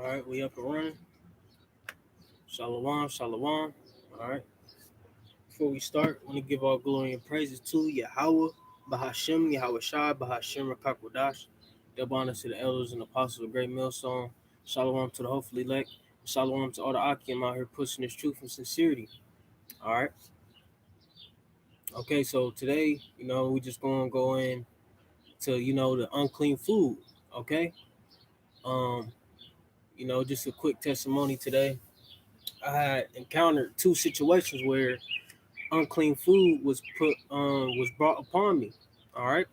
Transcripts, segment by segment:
All right, we up and running. Shalom, shalom. All right. Before we start, I want to give all glory and praises to Yahweh, Bahashem, Yahweh Shai, Bahashem, Rakakwadash. Double honor to the elders and apostles of Great Millstone. Shalom to the hopefully elect. Shalom to all the Akim out here pushing this truth and sincerity. All right. Okay, so today, we just going to go in to, the unclean food. Okay. Um, just a quick testimony today. I had encountered two situations where unclean food was brought upon me. All right,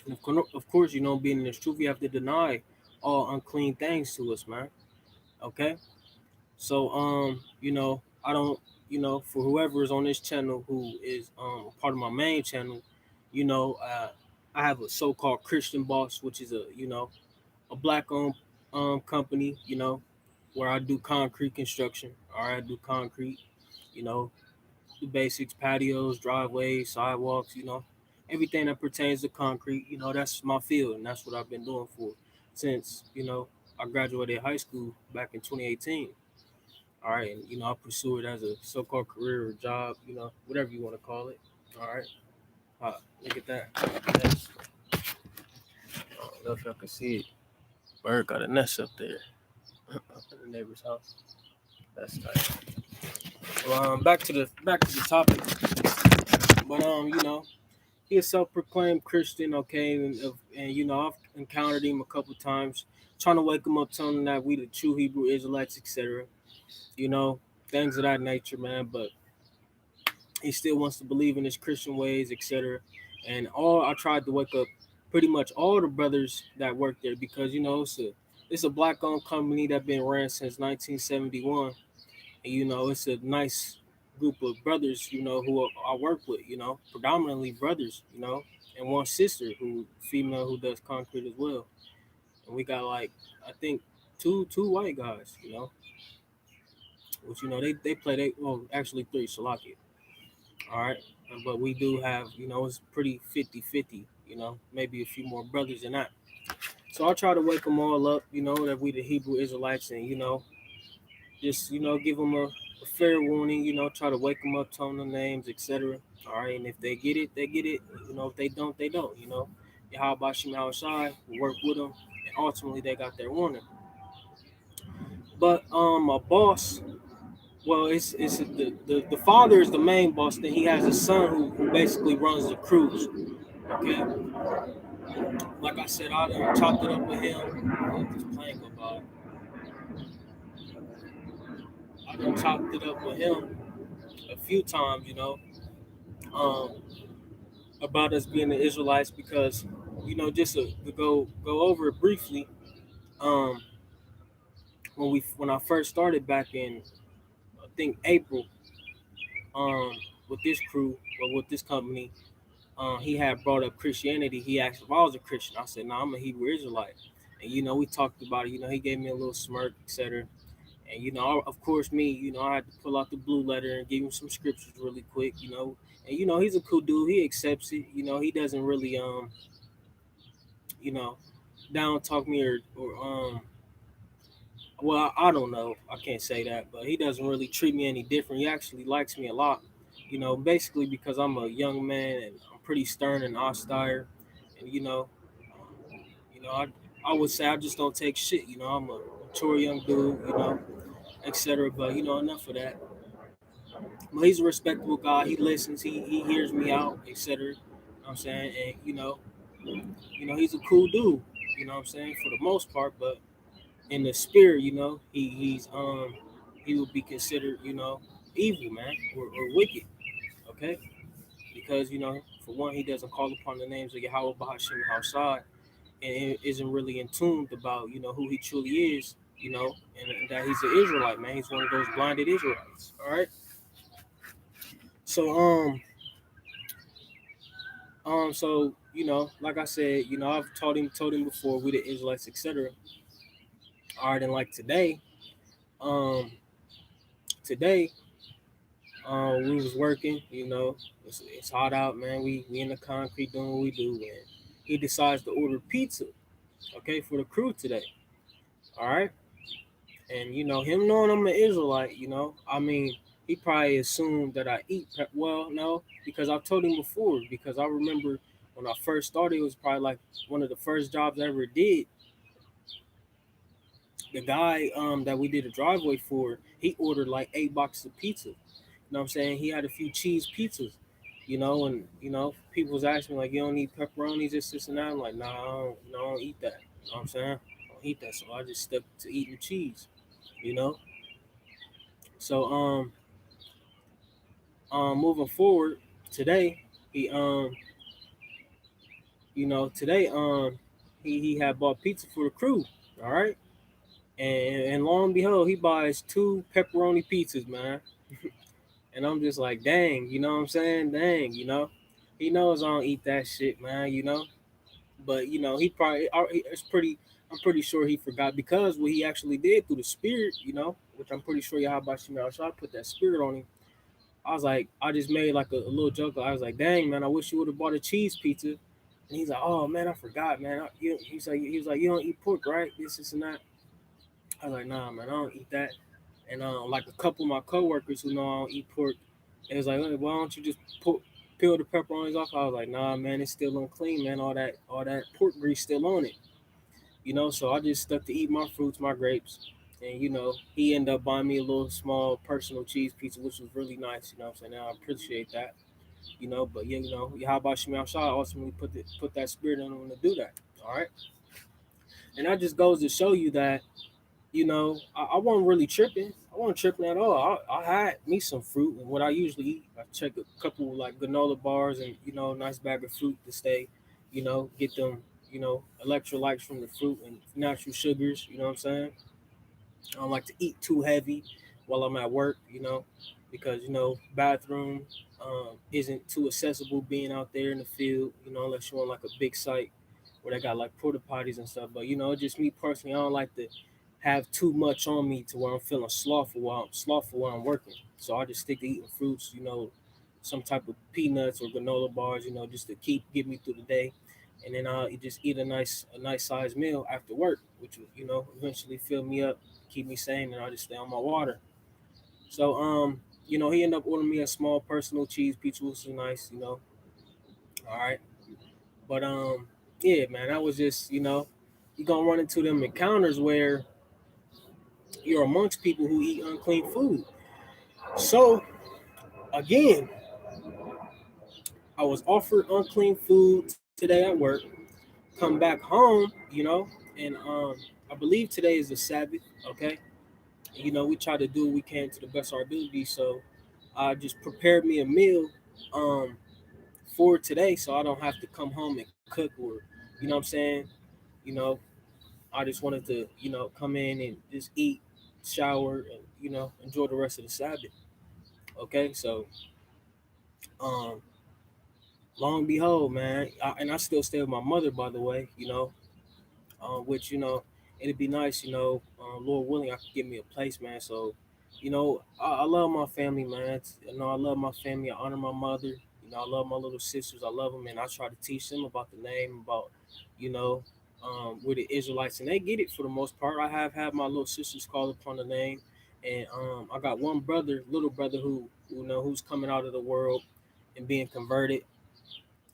and of course, being in this truth, you have to deny all unclean things to us, man. Okay, so I don't, for whoever is on this channel who is part of my main channel, you know, uh, I have a so-called Christian boss, which is a black-owned company, where I do concrete construction. All right, I do concrete, you know, the basics, patios, driveways, sidewalks, everything that pertains to concrete, that's my field and that's what I've been doing for since, I graduated high school back in 2018. All right, and I pursue it as a so-called career or job, whatever you want to call it. All right. Look at that. That's, I don't know if y'all can see it. Bird got a nest up there in the neighbor's house. That's tight. Well, back to the topic. But he a self-proclaimed Christian, okay, and I've encountered him a couple times, trying to wake him up, telling him that we the true Hebrew Israelites, etc. You know, things of that nature, man. But he still wants to believe in his Christian ways, etc. And I tried to wake up pretty much all the brothers that work there because it's a black-owned company that been ran since 1971, and it's a nice group of brothers, who I work with, predominantly brothers, and one sister who female who does concrete as well. And we got like I think two white guys, which they play well actually three Salaki. All right. But we do have, it's pretty 50-50, maybe a few more brothers than that. So I try to wake them all up, that we the Hebrew Israelites and, just give them a fair warning, try to wake them up, tell them the names, etc. All right, and if they get it, they get it. If they don't, they don't. How about Shim outside? We work with them, and ultimately they got their warning. But my boss, well, it's the father is the main boss. Then he has a son who basically runs the crews. Okay, like I said, I done chopped it up with him. This plane go by. I done chopped it up with him a few times, um, about us being the Israelites because, just to go over it briefly, um, when I first started back in I think April, um, with this crew or with this company, he had brought up Christianity. He asked if I was a Christian. I said, "No, I'm a Hebrew Israelite." And we talked about it. He gave me a little smirk, etc. And of course, me, I had to pull out the blue letter and give him some scriptures really quick. And he's a cool dude. He accepts it. He doesn't really you know, down talk me or well, I don't know. I can't say that, but he doesn't really treat me any different. He actually likes me a lot. Basically because I'm a young man and I'm pretty stern and austere, and I would say I just don't take shit. I'm a mature young dude, etc. But enough of that. But he's a respectable guy. He listens. He hears me out, etc. I'm saying, and he's a cool dude. I'm saying for the most part, but in the spirit, he would be considered, evil, man, or wicked. Okay, because for one, he doesn't call upon the names of Yahweh Bahashim outside, and is isn't really in tune about who he truly is, and that he's an Israelite, man. He's one of those blinded Israelites. All right. So like I said, I've told him before we the Israelites, etc. All right, and like um, today, we was working. It's hot out, man. We in the concrete doing what we do, and he decides to order pizza, okay, for the crew today. All right. And him knowing I'm an Israelite, I mean, he probably assumed that I eat. Well, no, because I've told him before. Because I remember when I first started, it was probably like one of the first jobs I ever did. The guy that we did a driveway for, he ordered like 8 boxes of pizza. You know what I'm saying? He had a few cheese pizzas. And people was asking me like, "You don't eat pepperonis, this, and that." I'm like, "Nah, I don't eat that." You know what I'm saying? I don't eat that, so I just stuck to eating cheese. You know. So moving forward today, he today he had bought pizza for the crew. All right, and lo and behold, he buys 2 pepperoni pizzas, man. And I'm just like, dang, you know what I'm saying? Dang, he knows I don't eat that shit, man. But he probably it's pretty. I'm pretty sure he forgot because what he actually did through the spirit, which I'm pretty sure Yahweh Shemel Shah put that spirit on him. I was like, I just made like a little joke. I was like, dang man, I wish you would have bought a cheese pizza. And he's like, oh man, I forgot, man. He was like, you don't eat pork, right? This and that. I was like, nah, man, I don't eat that. And like a couple of my coworkers who know I don't eat pork, it was like, hey, why don't you just peel the pepperonis off? I was like, nah, man, it's still unclean, man. All that pork grease still on it. So I just stuck to eat my fruits, my grapes. And he ended up buying me a little small personal cheese pizza, which was really nice. You know what I'm saying? I appreciate that. But yeah, how about Shemel Shah ultimately put that spirit in him to do that. All right. And that just goes to show you that, I wasn't really tripping. I wasn't tripping at all. I had me some fruit, and what I usually eat, I check a couple like granola bars and nice bag of fruit to stay, get them, electrolytes from the fruit and natural sugars. You know what I'm saying? I don't like to eat too heavy while I'm at work, because bathroom isn't too accessible being out there in the field, unless you're on like a big site where they got like porta potties and stuff. But just me personally, I don't like to have too much on me to where I'm feeling slothful while I'm working. So I just stick to eating fruits, some type of peanuts or granola bars, just to get me through the day. And then I'll just eat a nice sized meal after work, which will, eventually fill me up, keep me sane, and I'll just stay on my water. So he ended up ordering me a small personal cheese pizza, which was nice, all right. But yeah, man, that was just, you're gonna run into them encounters where you're amongst people who eat unclean food. So again, I was offered unclean food today at work. Come back home, and I believe today is the Sabbath. Okay, we try to do what we can to the best of our ability. So I just prepared me a meal um, for today, so I don't have to come home and cook or, what I'm saying. You know, I just wanted to, come in and just eat, shower, and enjoy the rest of the Sabbath. Okay, so um, long and behold, man, and I still stay with my mother, by the way. Which it'd be nice, Lord willing, I could give me a place, man. So, I love my family, man. I love my family. I honor my mother. I love my little sisters. I love them, and I try to teach them about the name, about you know, we're the Israelites, and they get it for the most part. I have had my little sisters call upon the name, and I got one brother, little brother, who who's coming out of the world and being converted,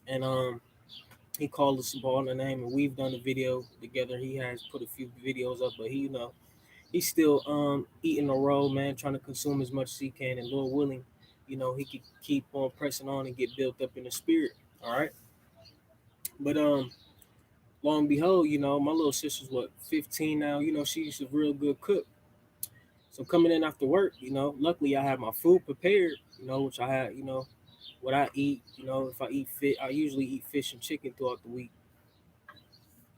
and he called us upon the name, and we've done a video together. He has put a few videos up, but he's still eating a roll, man, trying to consume as much as he can, and Lord willing, he could keep on pressing on and get built up in the spirit. All right, but long and behold, my little sister's what 15 now. She's a real good cook. So coming in after work, luckily I have my food prepared. Which I had, what I eat. If I eat fit, I usually eat fish and chicken throughout the week.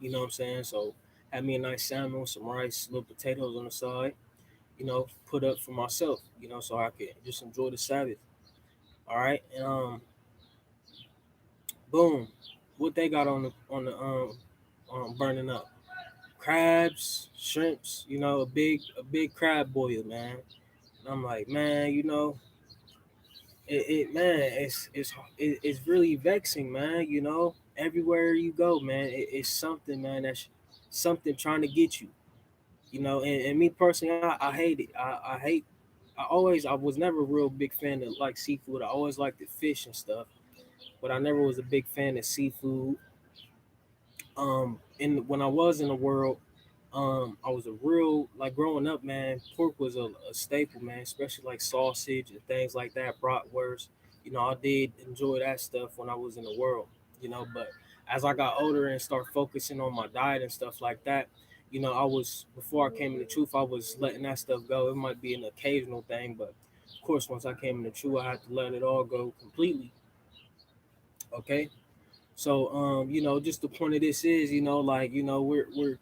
You know what I'm saying? So have me a nice salmon, some rice, little potatoes on the side, put up for myself, so I can just enjoy the Sabbath. All right. And boom. What they got on the burning up? Crabs, shrimps, a big crab boil, man. And I'm like, man, man, it's really vexing, man. Everywhere you go, man, it's something, man, that's something trying to get you. And me personally, I hate it. I was never a real big fan of like seafood. I always liked the fish and stuff, but I never was a big fan of seafood. And when I was in the world, I was a real like growing up, man. Pork was a staple, man, especially like sausage and things like that, bratwurst. I did enjoy that stuff when I was in the world, But as I got older and start focusing on my diet and stuff like that, I was before I came in the truth, I was letting that stuff go. It might be an occasional thing, but of course, once I came in the truth, I had to let it all go completely. Okay, so just the point of this is, like we're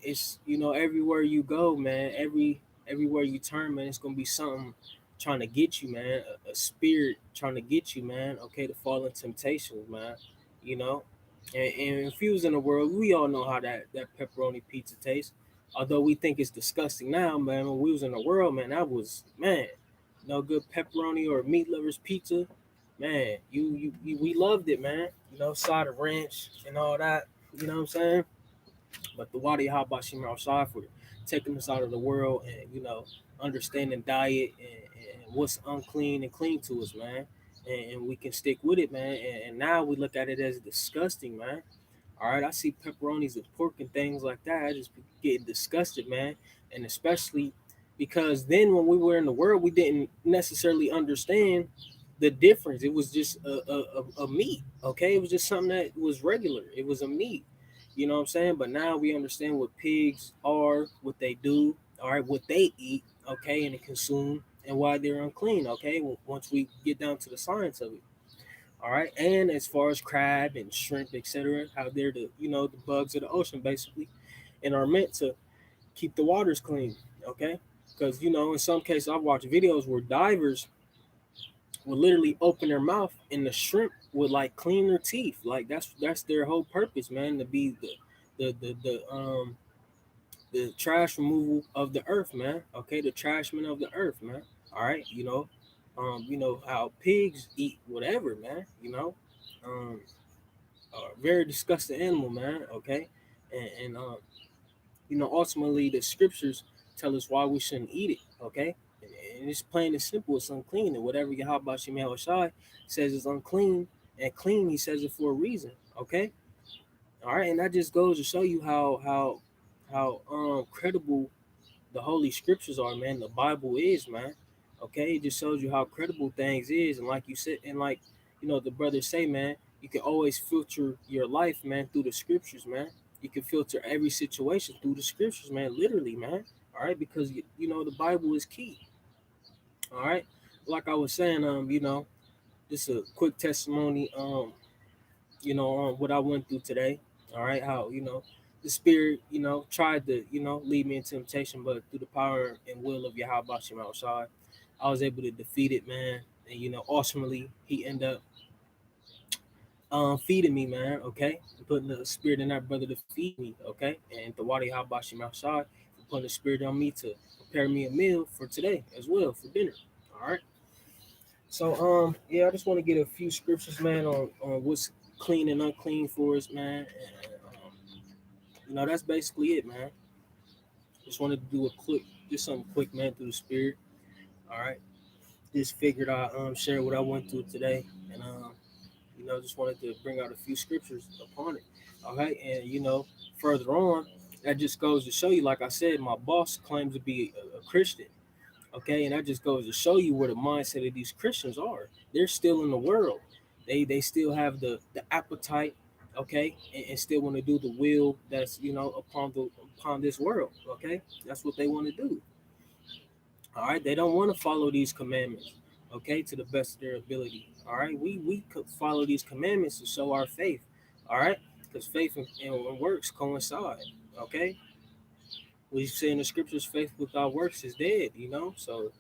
it's everywhere you go, man, everywhere you turn, man, it's gonna be something trying to get you, man, a spirit trying to get you, man, okay, to fall in temptations, man, you know and infused in the world, we all know how that pepperoni pizza tastes. Although we think it's disgusting now, man, when we was in the world, man, that was, man, no good pepperoni or meat lovers pizza, man, we loved it, man, side of ranch and all that, you know what I'm saying. But the Wadi Habashim outside for taking us out of the world and understanding diet and what's unclean and clean to us, man. And we can stick with it, man. And now we look at it as disgusting, man. All right, I see pepperonis and pork and things like that. I just get disgusted, man. And especially because then when we were in the world, we didn't necessarily understand the difference. It was just a meat, okay? It was just something that was regular. It was a meat, you know what I'm saying? But now we understand what pigs are, what they do, all right, what they eat, okay, and they consume, and why they're unclean, okay? Once we get down to the science of it. All right, and as far as crab and shrimp, etc., how they're the bugs of the ocean basically, and are meant to keep the waters clean. Okay, because in some cases I've watched videos where divers will literally open their mouth and the shrimp would like clean their teeth. Like that's their whole purpose, man, to be the trash removal of the earth, man. Okay, the trashman of the earth, man. All right, how pigs eat whatever, man. Um, very disgusting animal, man. Okay, and ultimately the scriptures tell us why we shouldn't eat it. Okay, and it's plain and simple. It's unclean, and whatever Yahweh Shemel Shai says is unclean and clean, he says it for a reason. Okay, all right, and that just goes to show you how credible the holy scriptures are, man. The Bible is, man. Okay, it just shows you how credible things is, and like you said, and like the brothers say, man, you can always filter your life, man, through the scriptures, man. You can filter every situation through the scriptures, man. Literally, man. All right, because the Bible is key. All right, like I was saying, just a quick testimony, on what I went through today. All right, how the spirit, tried to, lead me in temptation, but through the power and will of Yahweh Bashim outside, I was able to defeat it, man. And ultimately, he ended up feeding me, man. Okay, putting the spirit in that brother to feed me. Okay, and the Wadi Habashim outside, putting the spirit on me to prepare me a meal for today as well for dinner. All right. So yeah, I just want to get a few scriptures, man, on what's clean and unclean for us, man. And, that's basically it, man. Just wanted to do just something quick, man, through the spirit. All right. Just figured I share what I went through today, and just wanted to bring out a few scriptures upon it. All right, and further on, that just goes to show you, like I said, my boss claims to be a Christian. Okay, and that just goes to show you where the mindset of these Christians are. They're still in the world. They still have the appetite, okay, and still want to do the will that's upon this world. Okay, that's what they want to do. All right, they don't want to follow these commandments. Okay, to the best of their ability. All right, we could follow these commandments to show our faith. All right, because faith and works coincide. Okay, we say in the scriptures, faith without works is dead, So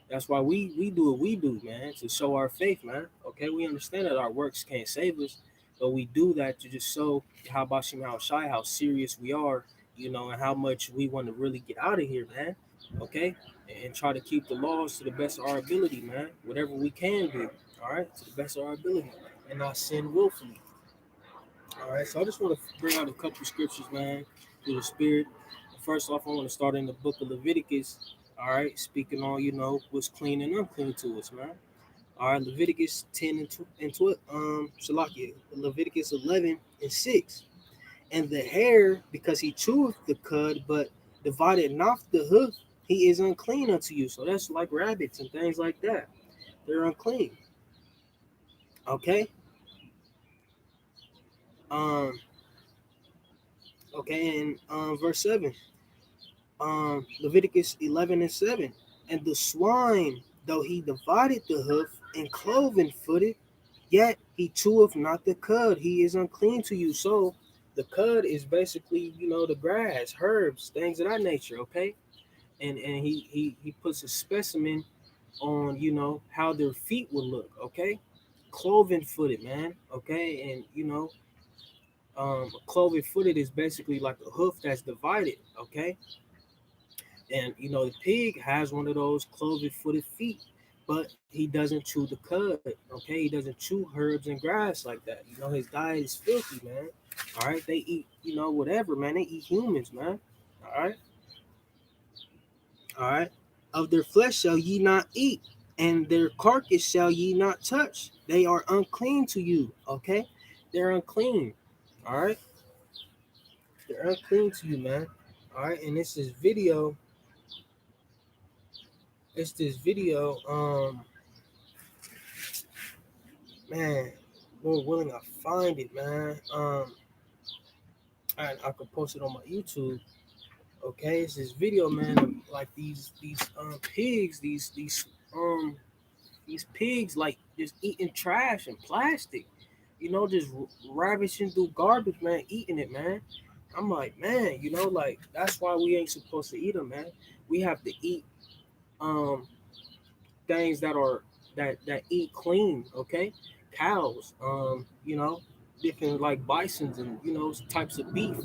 that's why we do what we do, man, to show our faith, man. Okay, we understand that our works can't save us, but we do that to just show how Bashim how shy, how serious we are, and how much we want to really get out of here, man. Okay, and try to keep the laws to the best of our ability, man. Whatever we can do, all right, to the best of our ability, and not sin willfully. All right, so I just want to bring out a couple scriptures, man, through the spirit. First off, I want to start in the book of Leviticus. All right, speaking on what's clean and unclean to us, man. All right, Leviticus 10 and 12, Shalakia, Leviticus 11:6. And the hair, because he cheweth the cud, but divided not the hoof, he is unclean unto you. So that's like rabbits and things like that. They're unclean. Okay. Um. Okay. And verse 7. Leviticus 11:7. And the swine, though he divided the hoof and cloven footed, yet he cheweth not the cud. He is unclean to you. So the cud is basically, the grass, herbs, things of that nature. Okay. And he puts a specimen on, how their feet will look. Okay. Cloven footed, man. Okay. And, cloven footed is basically like a hoof that's divided. Okay. And the pig has one of those cloven-footed feet, but he doesn't chew the cud. Okay, he doesn't chew herbs and grass like that. His diet is filthy, man. All right, they eat whatever, man. They eat humans, man. All right, all right. Of their flesh shall ye not eat, and their carcass shall ye not touch. They are unclean to you. Okay, they're unclean. All right, they're unclean to you, man. All right, and this is video. It's this video. Man, Lord willing, I find it, man. And I could post it on my YouTube. Okay, it's this video, man, of like these pigs, these pigs like just eating trash and plastic, just ravishing through garbage, man, eating it, man. I'm like, man, like that's why we ain't supposed to eat them, man. We have to eat um things that eat clean, okay? Cows, different like bisons and types of beef,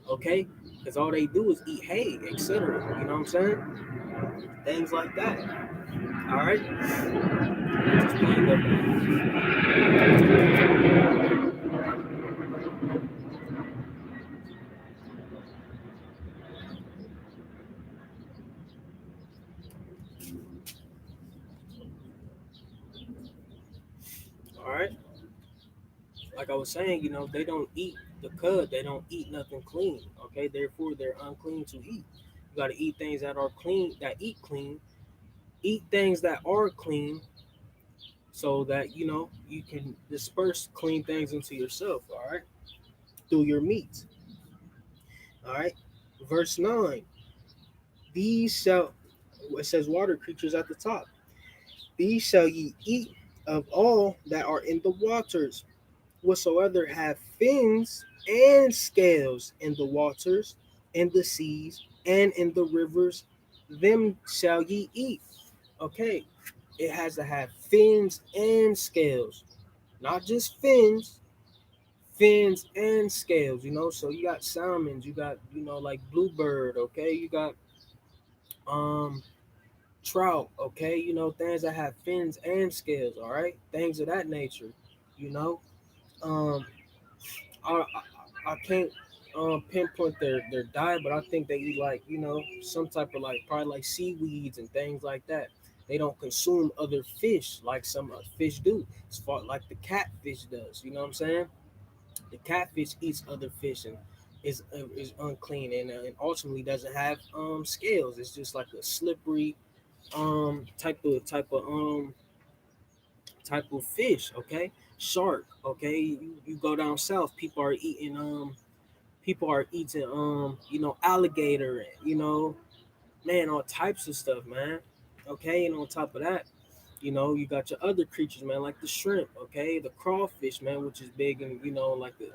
okay? Because all they do is eat hay, etc. You know what I'm saying? Things like that. All right. Just playing that. All right. Like I was saying, they don't eat the cud. They don't eat nothing clean. Okay. Therefore, they're unclean to eat. You got to eat things that are clean, that eat clean. Eat things that are clean so that you can disperse clean things into yourself, all right, through your meat. All right, verse 9. These shall, it says water creatures at the top. These shall ye eat of all that are in the waters, whatsoever have fins and scales in the waters, in the seas, and in the rivers, them shall ye eat. Okay, it has to have fins and scales, not just fins and scales. So you got salmons, you got like bluebird. Okay, you got um trout. Okay, things that have fins and scales. All right, things of that nature. You know, um, I can't pinpoint their diet, but I think they eat like some type of like probably like seaweeds and things like that. They don't consume other fish like some fish do. It's far like the catfish does. You know what I'm saying? The catfish eats other fish and is unclean and ultimately doesn't have scales. It's just like a slippery type of fish. Okay, shark. Okay, you go down south, people are eating alligator and man, all types of stuff, man. Okay, and on top of that, you got your other creatures, man, like the shrimp. Okay, the crawfish, man, which is big and like the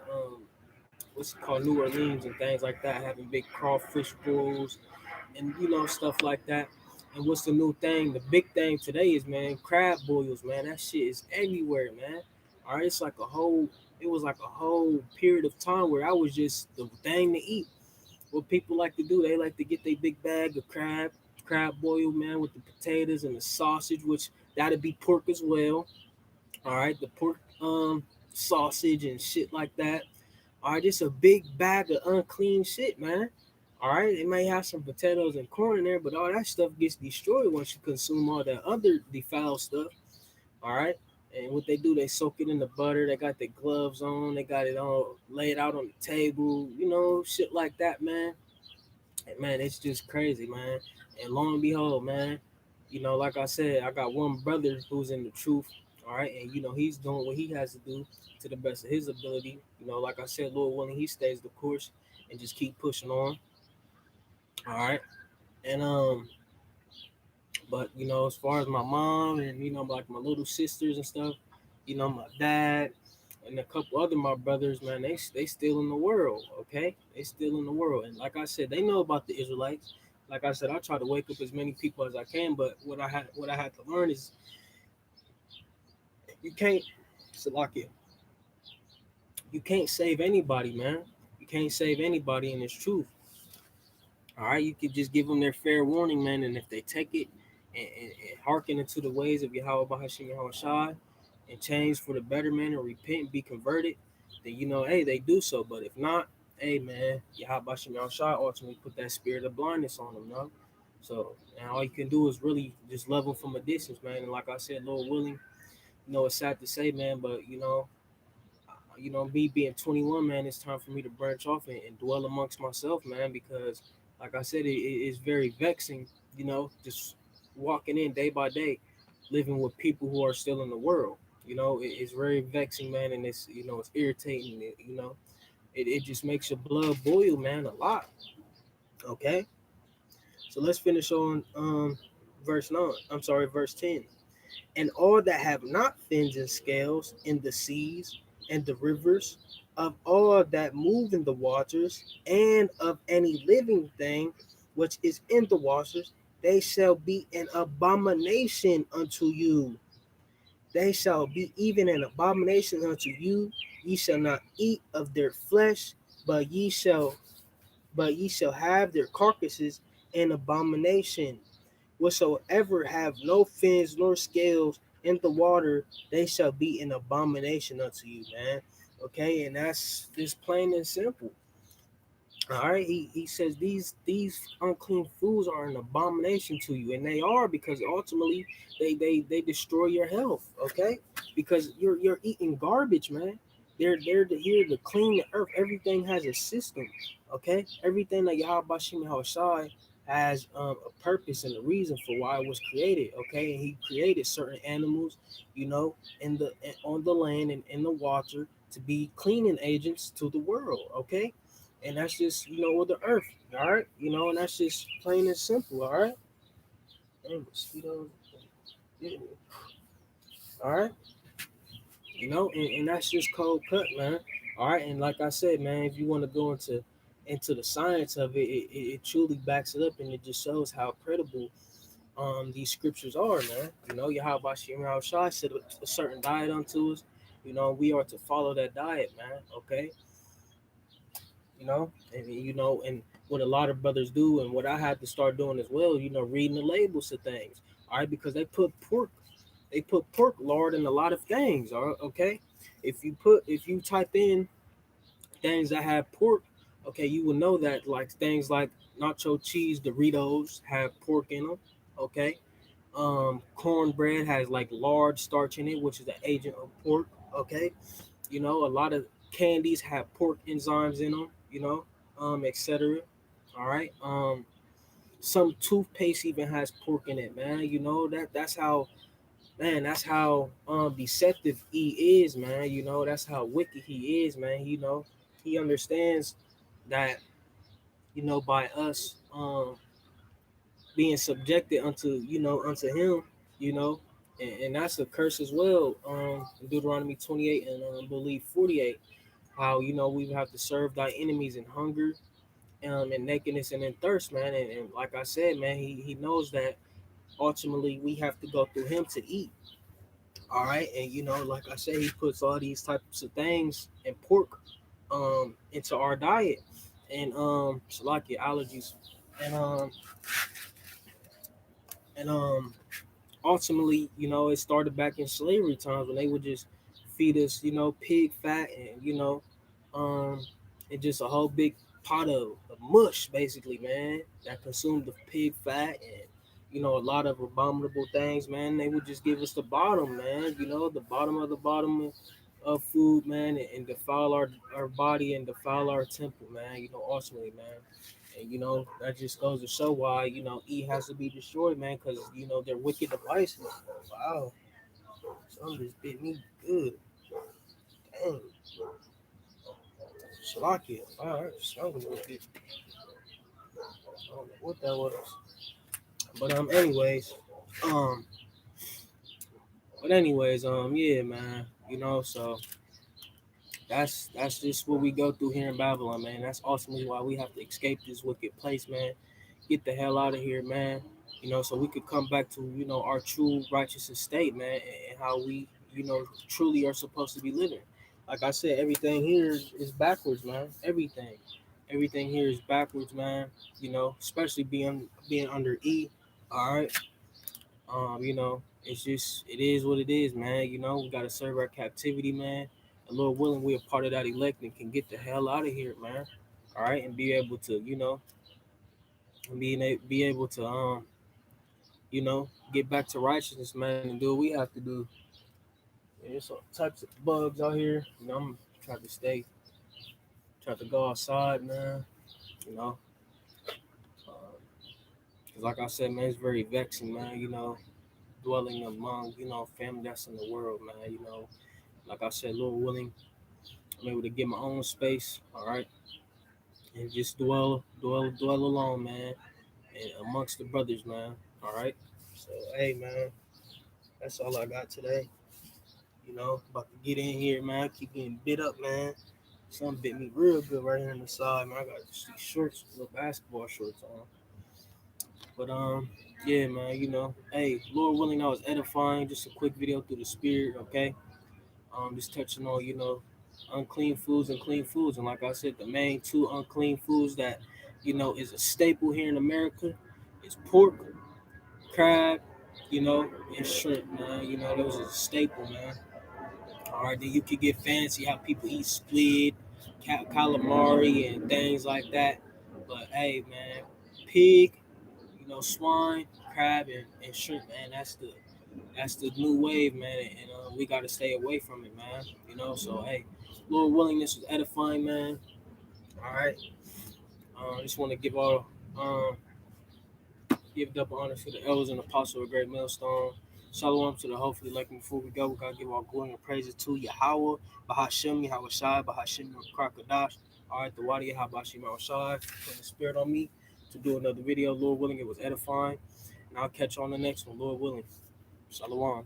what's it called, New Orleans and things like that, having big crawfish pools and stuff like that. And what's the new thing? The big thing today is, man, crab boils, man. That shit is everywhere, man. All right, it's like a whole. It was like a whole period of time where I was just the thing to eat. What people like to do, they like to get their big bag of crab boil, man, with the potatoes and the sausage, which that'd be pork as well. All right, the pork sausage and shit like that. All right, just a big bag of unclean shit, man. All right, it may have some potatoes and corn in there, but all that stuff gets destroyed once you consume all that other defiled stuff. All right. And what they do, they soak it in the butter. They got their gloves on. They got it all laid out on the table. Shit like that, man. And man, it's just crazy, man. And lo and behold, man, like I said, I got one brother who's in the truth. All right, and he's doing what he has to do to the best of his ability. Like I said, Lord willing, he stays the course and just keep pushing on. All right, and but as far as my mom and like my little sisters and stuff, my dad and a couple other my brothers, man, they still in the world, okay? They still in the world, and like I said, they know about the Israelites. Like I said, I try to wake up as many people as I can, but what I had to learn is you can't, Salakia, you can't save anybody, man. You can't save anybody in this truth. All right, you can just give them their fair warning, man, and if they take it and hearken into the ways of Yahweh Bahashim Yahweh Shai and change for the betterment and repent and be converted, then hey, they do so. But if not, hey, man, Yahweh Bahashim Yahweh Shai ultimately put that spirit of blindness on them, no? So now all you can do is really just love them from a distance, man. And like I said, Lord willing, it's sad to say, man, but me being 21, man, it's time for me to branch off and dwell amongst myself, man, because, like I said, it is very vexing, just walking in day by day, living with people who are still in the world. It's very vexing, man, and it's irritating. It just makes your blood boil, man, a lot. Okay, so let's finish on verse 9. I'm sorry, verse 10. And all that have not fins and scales in the seas and the rivers, of all that move in the waters, and of any living thing which is in the waters, they shall be an abomination unto you. They shall be even an abomination unto you. Ye shall not eat of their flesh, but ye shall have their carcasses an abomination. Whatsoever have no fins nor scales in the water, they shall be an abomination unto you, man. Okay, and that's just plain and simple. All right, he says these unclean foods are an abomination to you, and they are because ultimately they destroy your health. Okay, because you're eating garbage, man. They're here to clean the earth. Everything has a system. Okay, everything that Yahweh Bashim Hawashai has a purpose and a reason for why it was created. Okay, and he created certain animals, on the land and in the water to be cleaning agents to the world. Okay, and that's just with the earth. All right, and that's just plain and simple. All right, and mosquitoes. Yeah. All right, and that's just cold cut, man. All right, and like I said, man, if you want to go into the science of it, it truly backs it up, and it just shows how credible these scriptures are, man. Yahweh Shai said a certain diet unto us. We are to follow that diet, man. Okay, and what a lot of brothers do, and what I had to start doing as well, reading the labels of things. All right, because they put pork lard in a lot of things. All right, okay, if you type in things that have pork, okay, you will know that like things like nacho cheese Doritos have pork in them. Okay, cornbread has like large starch in it, which is the agent of pork. Okay, a lot of candies have pork enzymes in them. Etc. All right. Some toothpaste even has pork in it, man. That's how deceptive he is, man. That's how wicked he is, man. He understands that by us being subjected unto him, you know, and that's a curse as well. Deuteronomy 28 and I believe 48, how we have to serve thy enemies in hunger, and nakedness and in thirst, man. And like I said, man, he knows that ultimately we have to go through him to eat. All right, and like I said, he puts all these types of things and pork into our diet, and so like your allergies, and and ultimately, it started back in slavery times when they would just feed us, pig fat and um, and just a whole big pot of mush, basically, man, that consumed the pig fat and a lot of abominable things, man. They would just give us the bottom, man. The bottom of the bottom of food, man, and defile our body and defile our temple, man. Ultimately, man. And that just goes to show why E has to be destroyed, man, because they're wicked devices. Wow, some just bit me good. Dang, Slocky. Wow, that stung a little bit. I don't know what that was. But um, yeah, man. So that's just what we go through here in Babylon, man. That's ultimately why we have to escape this wicked place, man. Get the hell out of here, man. So we could come back to our true righteous estate, man, and how we truly are supposed to be living. Like I said, everything here is backwards, man. Everything here is backwards, man. Especially being under E. All right. It's just it is what it is, man. We gotta serve our captivity, man. And Lord willing, we're a part of that elect and can get the hell out of here, man. All right, and be able to, be able to get back to righteousness, man, and do what we have to do. There's all types of bugs out here. I'm trying to try to go outside, man. You know, cause like I said, man, it's very vexing, man. Dwelling among family that's in the world, man. Like I said, Lord willing, I'm able to get my own space, all right, and just dwell alone, man, and amongst the brothers, man. All right. So hey, man, that's all I got today. About to get in here, man. Keep getting bit up, man. Some bit me real good right here on the side, man. I got these shorts, little basketball shorts on. But yeah, man. Hey, Lord willing, that was edifying. Just a quick video through the spirit, okay. Just touching on unclean foods and clean foods, and like I said, the main two unclean foods that is a staple here in America is pork, crab, and shrimp, man. Those are a staple, man. All right, then you could get fancy how people eat squid, calamari, and things like that. But hey, man, pig, swine, crab, and shrimp, man. That's the new wave, man, and we got to stay away from it, man. So hey, Lord willing, this was edifying, man. All right, just want to um give double honor to the elders and apostles of a great millstone. Shalom to the hopefully like before we go, we gotta give all glory and praises to Yahweh, Bahashem, Yahweh Shai, Bahashem Krakadash. All right, the Wadi Habashim Shai, put the spirit on me to do another video. Lord willing, it was edifying. And I'll catch you on the next one, Lord willing. Shalom.